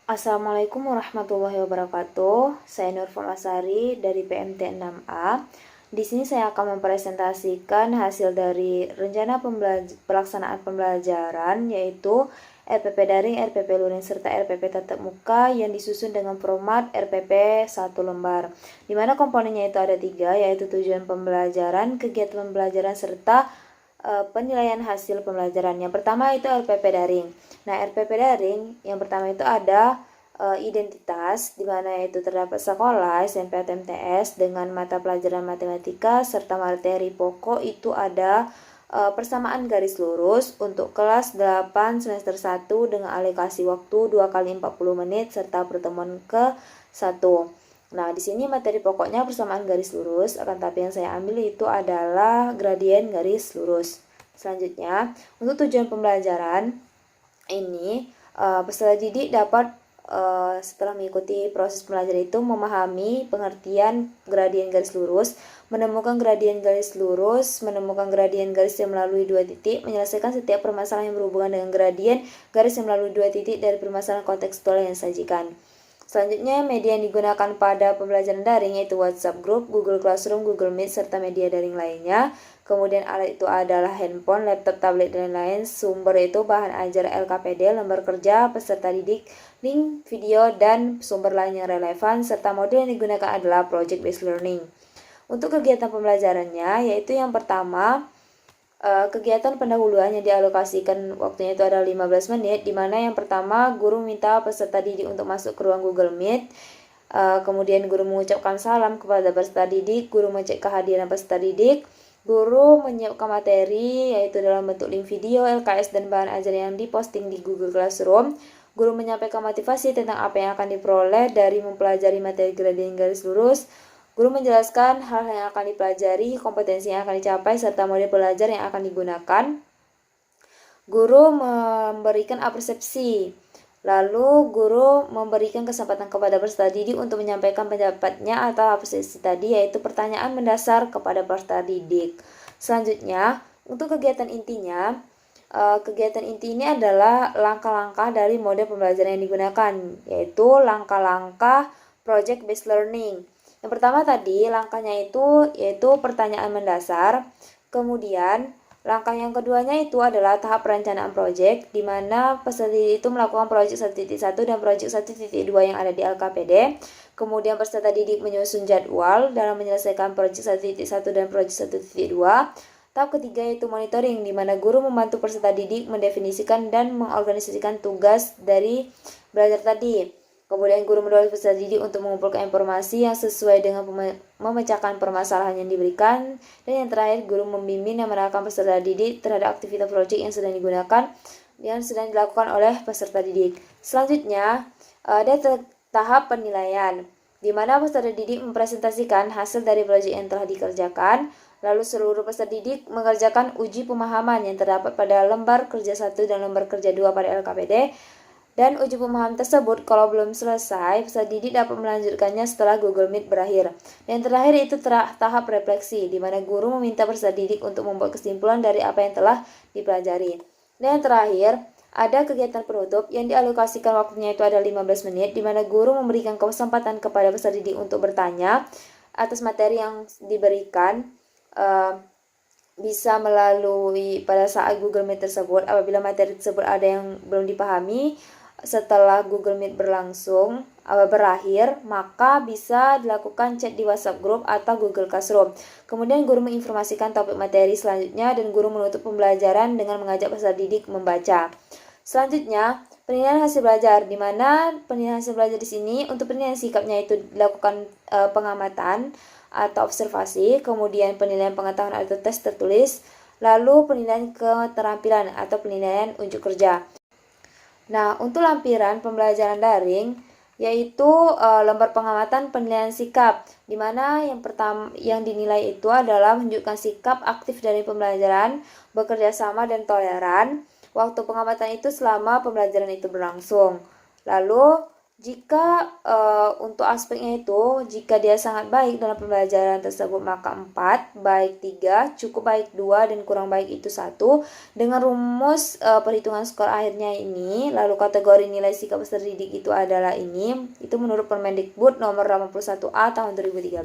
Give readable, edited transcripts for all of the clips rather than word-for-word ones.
Assalamualaikum warahmatullahi wabarakatuh. Saya Nur Famasari dari PMT 6A. Di sini saya akan mempresentasikan hasil dari rencana pelaksanaan pembelajaran, yaitu RPP daring, RPP luring, serta RPP tatap muka yang disusun dengan format RPP 1 lembar. Di mana komponennya itu ada 3, yaitu tujuan pembelajaran, kegiatan pembelajaran, serta penilaian hasil pembelajaran. Yang pertama itu RPP daring. Nah, RPP daring yang pertama itu ada identitas, di mana itu terdapat sekolah, SMP atau MTS dengan mata pelajaran matematika serta materi pokok itu ada persamaan garis lurus untuk kelas 8 semester 1 dengan alokasi waktu 2 kali 40 menit serta pertemuan ke-1. Nah, di sini materi pokoknya persamaan garis lurus, akan tapi yang saya ambil itu adalah gradien garis lurus. Selanjutnya, untuk tujuan pembelajaran ini, peserta didik dapat setelah mengikuti proses pembelajaran itu memahami pengertian gradien garis lurus, menemukan gradien garis lurus, menemukan gradien garis yang melalui 2 titik, menyelesaikan setiap permasalahan yang berhubungan dengan gradien garis yang melalui 2 titik dari permasalahan kontekstual yang disajikan. Selanjutnya, media yang digunakan pada pembelajaran daring yaitu WhatsApp Group, Google Classroom, Google Meet, serta media daring lainnya. Kemudian alat itu adalah handphone, laptop, tablet, dan lain-lain. Sumber itu bahan ajar LKPD, lembar kerja, peserta didik, link video, dan sumber lain yang relevan, serta modul yang digunakan adalah Project Based Learning. Untuk kegiatan pembelajarannya, yaitu yang pertama, kegiatan pendahuluan yang dialokasikan waktunya itu adalah 15 menit, di mana yang pertama guru minta peserta didik untuk masuk ke ruang Google Meet. Kemudian guru mengucapkan salam kepada peserta didik, guru mengecek kehadiran peserta didik, guru menyiapkan materi yaitu dalam bentuk link video, LKS, dan bahan ajar yang diposting di Google Classroom. Guru menyampaikan motivasi tentang apa yang akan diperoleh dari mempelajari materi gradien garis lurus. Guru menjelaskan hal yang akan dipelajari, kompetensi yang akan dicapai, serta model belajar yang akan digunakan. Guru memberikan apresiasi. Lalu guru memberikan kesempatan kepada peserta didik untuk menyampaikan pendapatnya atau apresiasi tadi, yaitu pertanyaan mendasar kepada peserta didik. Selanjutnya, untuk kegiatan intinya, kegiatan inti ini adalah langkah-langkah dari model pembelajaran yang digunakan, yaitu langkah-langkah Project Based Learning. Yang pertama tadi langkahnya itu yaitu pertanyaan mendasar. Kemudian langkah yang keduanya itu adalah tahap perencanaan proyek, di mana peserta didik itu melakukan proyek 1.1 dan proyek 1.2 yang ada di LKPD. Kemudian peserta didik menyusun jadwal dalam menyelesaikan proyek 1.1 dan proyek 1.2. Tahap ketiga yaitu monitoring, di mana guru membantu peserta didik mendefinisikan dan mengorganisasikan tugas dari belajar tadi. Kemudian guru mendorong peserta didik untuk mengumpulkan informasi yang sesuai dengan memecahkan permasalahan yang diberikan. Dan yang terakhir, guru membimbing dan mengarahkan peserta didik terhadap aktivitas proyek yang sedang dilakukan oleh peserta didik. Selanjutnya, ada tahap penilaian, di mana peserta didik mempresentasikan hasil dari proyek yang telah dikerjakan. Lalu seluruh peserta didik mengerjakan uji pemahaman yang terdapat pada lembar kerja 1 dan lembar kerja 2 pada LKPD. Dan uji pemahaman tersebut kalau belum selesai, peserta didik dapat melanjutkannya setelah Google Meet berakhir. Dan terakhir itu tahap refleksi, di mana guru meminta peserta didik untuk membuat kesimpulan dari apa yang telah dipelajari. Dan yang terakhir, ada kegiatan penutup yang dialokasikan waktunya itu ada 15 menit, di mana guru memberikan kesempatan kepada peserta didik untuk bertanya atas materi yang diberikan, bisa melalui pada saat Google Meet tersebut. Apabila materi tersebut ada yang belum dipahami, setelah Google Meet berakhir, maka bisa dilakukan chat di WhatsApp Group atau Google Classroom. Kemudian guru menginformasikan topik materi selanjutnya dan guru menutup pembelajaran dengan mengajak peserta didik membaca. Selanjutnya, penilaian hasil belajar, di mana penilaian hasil belajar di sini untuk penilaian sikapnya itu dilakukan pengamatan atau observasi, kemudian penilaian pengetahuan atau tes tertulis, lalu penilaian keterampilan atau penilaian unjuk kerja. Nah, untuk lampiran pembelajaran daring yaitu lembar pengamatan penilaian sikap, di mana yang pertama yang dinilai itu adalah menunjukkan sikap aktif dari pembelajaran, bekerja sama dan toleran. Waktu pengamatan itu selama pembelajaran itu berlangsung. Lalu Jika untuk aspeknya itu, jika dia sangat baik dalam pembelajaran tersebut maka 4, baik 3, cukup baik 2, dan kurang baik itu 1. Dengan rumus perhitungan skor akhirnya ini, lalu kategori nilai sikap peserta didik itu adalah ini, itu menurut Permendikbud nomor 81A tahun 2013.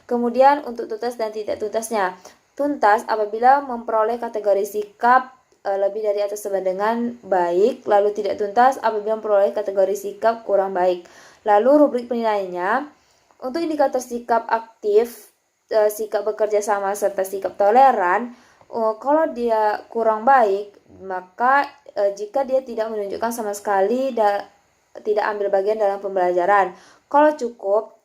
Kemudian untuk tuntas dan tidak tuntasnya. Tuntas apabila memperoleh kategori sikap lebih dari atau sama dengan baik, lalu tidak tuntas apabila memperoleh kategori sikap kurang baik. Lalu rubrik penilaiannya, untuk indikator sikap aktif, sikap bekerja sama serta sikap toleran, kalau dia kurang baik, maka jika dia tidak menunjukkan sama sekali tidak ambil bagian dalam pembelajaran. Kalau cukup,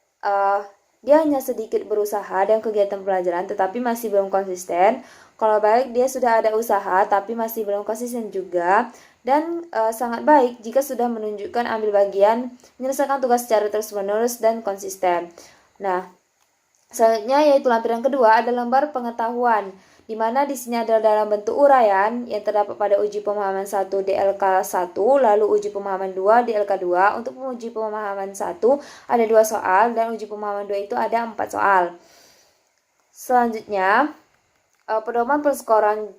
dia hanya sedikit berusaha dalam kegiatan pembelajaran tetapi masih belum konsisten. Kalau baik, dia sudah ada usaha tapi masih belum konsisten juga. Dan sangat baik jika sudah menunjukkan ambil bagian, menyelesaikan tugas secara terus-menerus dan konsisten. Nah, selanjutnya yaitu lampiran kedua ada lembar pengetahuan, di mana di sini adalah dalam bentuk uraian yang terdapat pada uji pemahaman 1 DLK 1, lalu uji pemahaman 2 DLK 2. Untuk uji pemahaman 1 ada 2 soal dan uji pemahaman 2 itu ada 4 soal. Selanjutnya, pedoman penskoran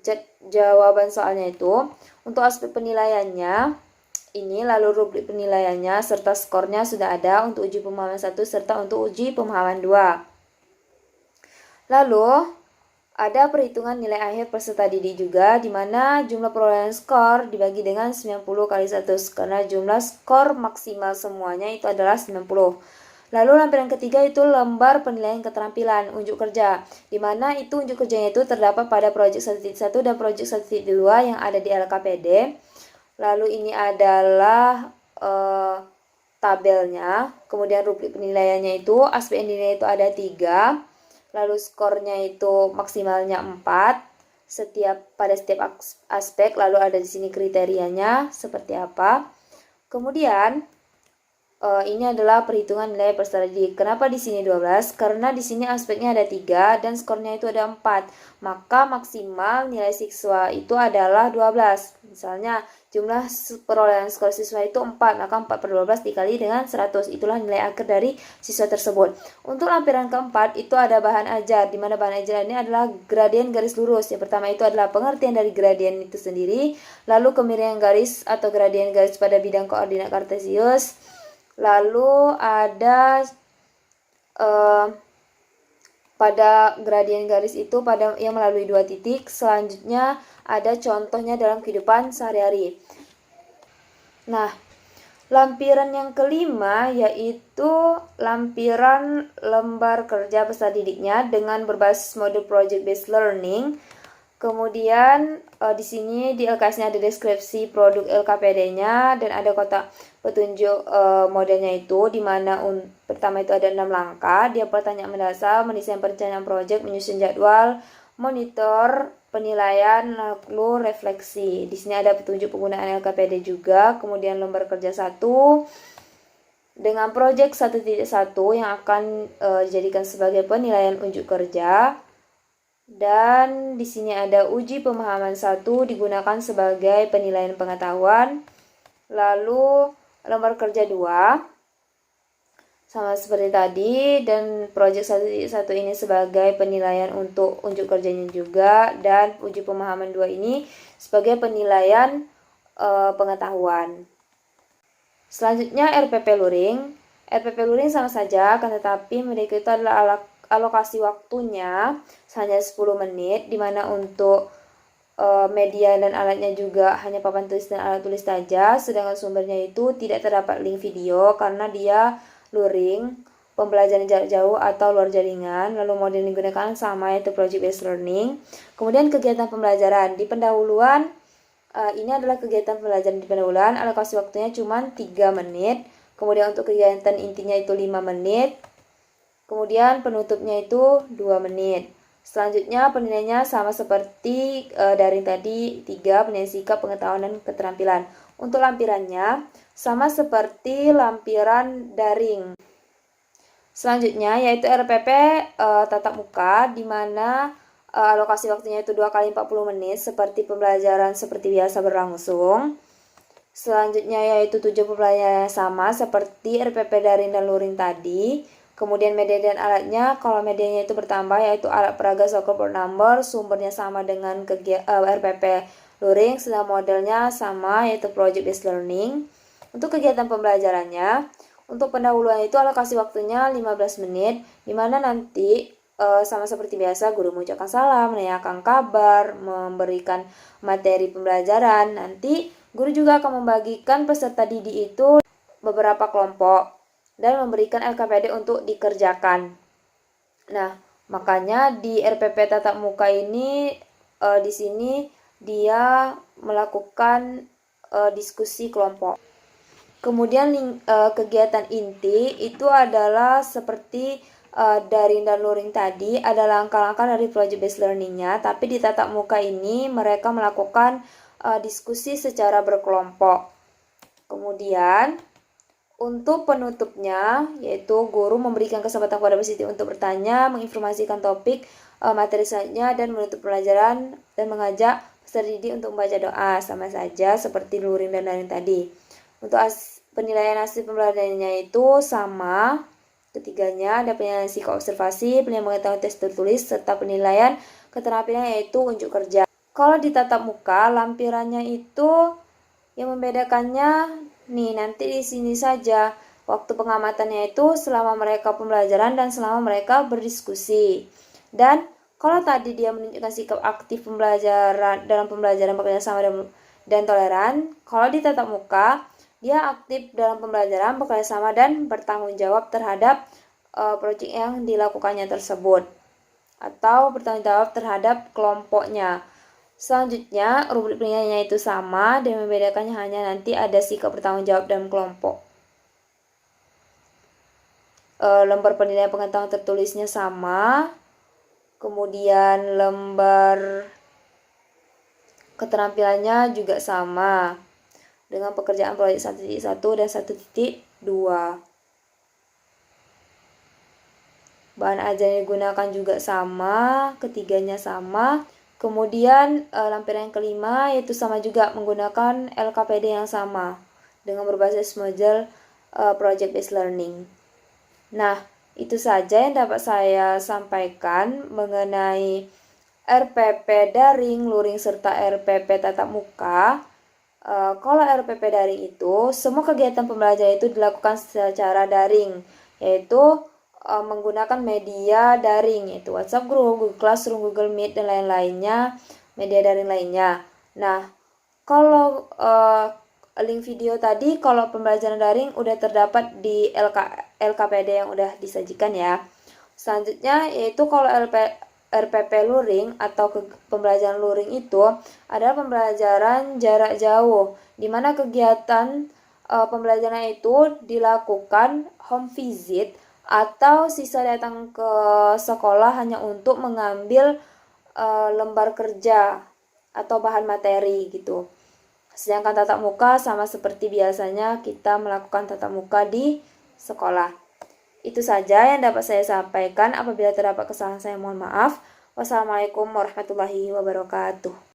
jawaban soalnya itu untuk aspek penilaiannya ini, lalu rubrik penilaiannya serta skornya sudah ada untuk uji pemahaman 1 serta untuk uji pemahaman 2. Lalu ada perhitungan nilai akhir peserta didik juga, di mana jumlah perolehan skor dibagi dengan 90 kali 100 karena jumlah skor maksimal semuanya itu adalah 90. Lalu lampiran ketiga itu lembar penilaian keterampilan unjuk kerja, di mana itu unjuk kerjanya itu terdapat pada proyek 1.1 dan proyek 1.2 yang ada di LKPD. Lalu ini adalah tabelnya, kemudian rubrik penilaiannya itu aspek nilai itu ada 3. Lalu skornya itu maksimalnya 4 pada setiap aspek, lalu ada di sini kriterianya seperti apa. Kemudian ini adalah perhitungan nilai peserta didik. Kenapa di sini 12? Karena di sini aspeknya ada 3 dan skornya itu ada 4. Maka maksimal nilai siswa itu adalah 12. Misalnya jumlah perolehan skor siswa itu 4, maka 4 per 12 dikali dengan 100. Itulah nilai akhir dari siswa tersebut. Untuk lampiran keempat itu ada bahan ajar, di mana bahan ajar ini adalah gradien garis lurus. Yang pertama itu adalah pengertian dari gradien itu sendiri, lalu kemiringan garis atau gradien garis pada bidang koordinat kartesius, lalu ada pada gradien garis itu pada yang melalui 2 titik. Selanjutnya ada contohnya dalam kehidupan sehari-hari. Nah, lampiran yang kelima yaitu lampiran lembar kerja peserta didiknya dengan berbasis model project based learning. Kemudian di sini di LKS-nya ada deskripsi produk LKPD-nya dan ada kotak petunjuk modelnya itu, di mana pertama itu ada 6 langkah. Dia pertanyaan mendasar, mendesain perencanaan proyek, menyusun jadwal, monitor, penilaian, lalu refleksi. Di sini ada petunjuk penggunaan LKPD juga. Kemudian lembar kerja 1 dengan proyek 1.1 yang akan dijadikan sebagai penilaian unjuk kerja. Dan di sini ada uji pemahaman 1 digunakan sebagai penilaian pengetahuan. Lalu lembar kerja 2 sama seperti tadi, dan proyek 1.1 ini sebagai penilaian untuk unjuk kerjanya juga, dan uji pemahaman 2 ini sebagai penilaian pengetahuan. Selanjutnya RPP Luring. RPP Luring sama saja, akan tetapi mereka itu adalah alokasi waktunya hanya 10 menit, dimana untuk media dan alatnya juga hanya papan tulis dan alat tulis saja, sedangkan sumbernya itu tidak terdapat link video karena dia luring, pembelajaran jarak jauh atau luar jaringan. Lalu model yang digunakan sama, yaitu project based learning. Kemudian kegiatan pembelajaran di pendahuluan, ini adalah kegiatan pembelajaran di pendahuluan, alokasi waktunya cuma 3 menit. Kemudian untuk kegiatan intinya itu 5 menit. Kemudian penutupnya itu 2 menit. Selanjutnya penilaiannya sama seperti daring tadi, 3 penilaian sikap, pengetahuan, dan keterampilan. Untuk lampirannya sama seperti lampiran daring. Selanjutnya yaitu RPP tatap muka, di mana alokasi waktunya itu 2 kali 40 menit seperti pembelajaran seperti biasa berlangsung. Selanjutnya yaitu tujuan pembelajaran sama seperti RPP daring dan luring tadi. Kemudian media dan alatnya, kalau medianya itu bertambah yaitu alat peraga Soccer number, sumbernya sama dengan RPP luring, sedang modelnya sama yaitu project based learning. Untuk kegiatan pembelajarannya, untuk pendahuluan itu alokasi waktunya 15 menit, dimana nanti sama seperti biasa guru mengucapkan salam, menanyakan kabar, memberikan materi pembelajaran. Nanti guru juga akan membagikan peserta didik itu beberapa kelompok dan memberikan LKPD untuk dikerjakan. Nah, makanya di RPP tatap muka ini di sini dia melakukan diskusi kelompok. Kemudian kegiatan inti itu adalah seperti daring dan luring tadi, ada langkah-langkah dari project based learningnya, tapi di tatap muka ini mereka melakukan diskusi secara berkelompok. Kemudian untuk penutupnya, yaitu guru memberikan kesempatan kepada peserta untuk bertanya, menginformasikan topik materi selanjutnya, dan menutup pelajaran dan mengajak peserta didik untuk membaca doa, sama saja seperti luring dan daring tadi. Untuk penilaian hasil pembelajarannya itu sama. Ketiganya ada penilaian psikoobservasi, penilaian pengetahuan tes tertulis, serta penilaian keterampilan yaitu unjuk kerja. Kalau di tatap muka, lampirannya itu yang membedakannya nih nanti di sini saja. Waktu pengamatannya itu selama mereka pembelajaran dan selama mereka berdiskusi. Dan kalau tadi dia menunjukkan sikap aktif pembelajaran dalam pembelajaran bekerja sama dan toleran, kalau di tatap muka dia aktif dalam pembelajaran bekerja sama dan bertanggung jawab terhadap proyek yang dilakukannya tersebut atau bertanggung jawab terhadap kelompoknya. Selanjutnya, rubrik penilaiannya itu sama dan membedakannya hanya nanti ada sikap bertanggung jawab dalam kelompok. Lembar penilaian pengetahuan tertulisnya sama. Kemudian lembar keterampilannya juga sama dengan pekerjaan proyek 1.1 dan 1.2. Bahan ajar yang digunakan juga sama, ketiganya sama. Kemudian lampiran yang kelima yaitu sama juga menggunakan LKPD yang sama dengan berbasis model project based learning. Nah, itu saja yang dapat saya sampaikan mengenai RPP daring, luring, serta RPP tatap muka. Kalau RPP daring itu, semua kegiatan pembelajaran itu dilakukan secara daring, yaitu menggunakan media daring, yaitu WhatsApp Group, Google Classroom, Google Meet, dan lain-lainnya, media daring lainnya. Nah, kalau link video tadi, kalau pembelajaran daring udah terdapat di LKPD yang udah disajikan ya. Selanjutnya yaitu kalau RPP luring atau pembelajaran luring itu adalah pembelajaran jarak jauh, di mana kegiatan pembelajaran itu dilakukan home visit atau siswa datang ke sekolah hanya untuk mengambil lembar kerja atau bahan materi gitu. Sedangkan tatap muka sama seperti biasanya kita melakukan tatap muka di sekolah. Itu saja yang dapat saya sampaikan. Apabila terdapat kesalahan saya mohon maaf. Wassalamualaikum warahmatullahi wabarakatuh.